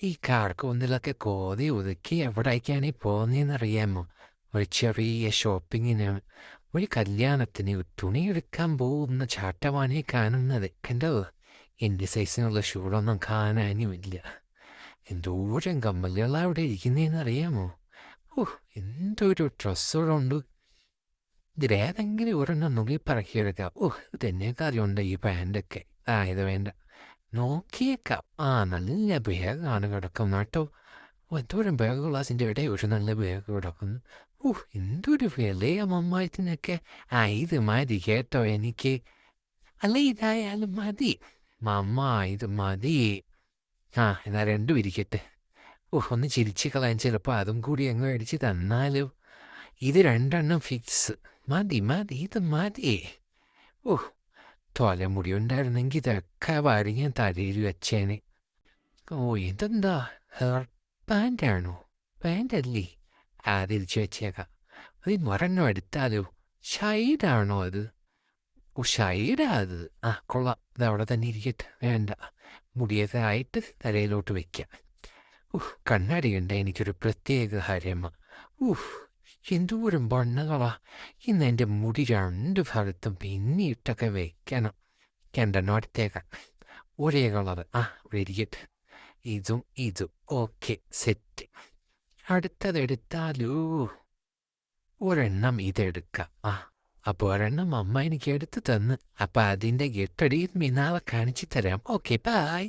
ഈ കാർക്കൂന്തലൊക്കെ കോതി ഒതുക്കി എവിടേക്കാണ് ഈ പോകുന്നതെന്നറിയാമോ? ഒരു ചെറിയ ഷോപ്പിങ്ങിന്, ഒരു കല്യാണത്തിന്, ഒരു തുണി എടുക്കാൻ പോകുന്ന ചാട്ടവാണ് ഈ കാണുന്നത്. കണ്ടോ? എൻ്റെ സൈസിനുള്ള ഷൂളൊന്നും കാണാനുമില്ല. എന്തോരം കമ്മലുകളാണ് അവിടെ ഇരിക്കുന്നതെന്നറിയാമോ? എന്തൊരു ഡ്രസ്സുകളുണ്ട്. ഇതിലേതെങ്കിലും ഒരെണ്ണം നുള്ളി പറക്കിയെടുക്കാം. ഇതെന്നേക്കാളുണ്ട് ഈ പാൻ്റൊക്കെ. ഇത് വേണ്ട, നോക്കിയേക്കാം. നല്ല ബാഗാണ് കിടക്കുന്നത് കേട്ടോ. എന്തോരം ബാഗുകൾ അതിൻ്റെ ഇടയിൽ ഒരു നല്ല ബാഗ് കിടക്കുന്നു. എന്തൊരു വിലയാ മമ്മായത്തിനൊക്കെ. ഇത് മതി കേട്ടോ എനിക്ക്. അല്ല, ഇതായാലും മതി മമ്മ, ഇത് മതി. എന്നാൽ രണ്ടും ഇരിക്കട്ടെ. ഒന്ന് ചിരിച്ച് കളയാൻ, ചിലപ്പോൾ അതും കൂടി അങ്ങ് അടിച്ച് തന്നാലോ. ഇത് രണ്ടെണ്ണം ഫിക്സ്. മതി, ഇത് മതി. തലമുടി ഉണ്ടായിരുന്നെങ്കിൽ ഇതൊക്കെ വാരി ഞാൻ തലയിൽ വെച്ചേനെ. ഇതെന്താ, ഹെയർ പാൻ്റാണോ? പാൻ്റല്ലേ? തിരിച്ചു വെച്ചേക്കാം. ഒരെണ്ണം എടുത്താലോ? ഷൈഡാണോ അത്? ഷൈഡാ അത്? കൊള്ളാം. ഇതവിടെ തന്നെ ഇരിക്കട്ടെ. വേണ്ട, മുടിയൊക്കെ ആയിട്ട് തലയിലോട്ട് വെക്കാം. കണ്ണാടി കണ്ട എനിക്കൊരു പ്രത്യേക ഹരമ. എന്തോരം ബണ്ണകളാ. ഇന്ന് എൻ്റെ മുടി രണ്ട് ഭാഗത്തും പിന്നിയിട്ടൊക്കെ വെക്കണം. രണ്ടെണ്ണം അടുത്തേക്കാം. ഒരേ കളറ്. Very good. ഇതും ഓക്കെ, സെറ്റ്. അടുത്തതെടുത്താലോ? ഒരെണ്ണം ഇതെടുക്കാം. അപ്പോൾ ഒരെണ്ണം അമ്മ എനിക്ക് എടുത്ത് തന്ന്. അപ്പം അതിൻ്റെ ഗെട്ടടി നാളെ കാണിച്ചു തരാം. Okay, by.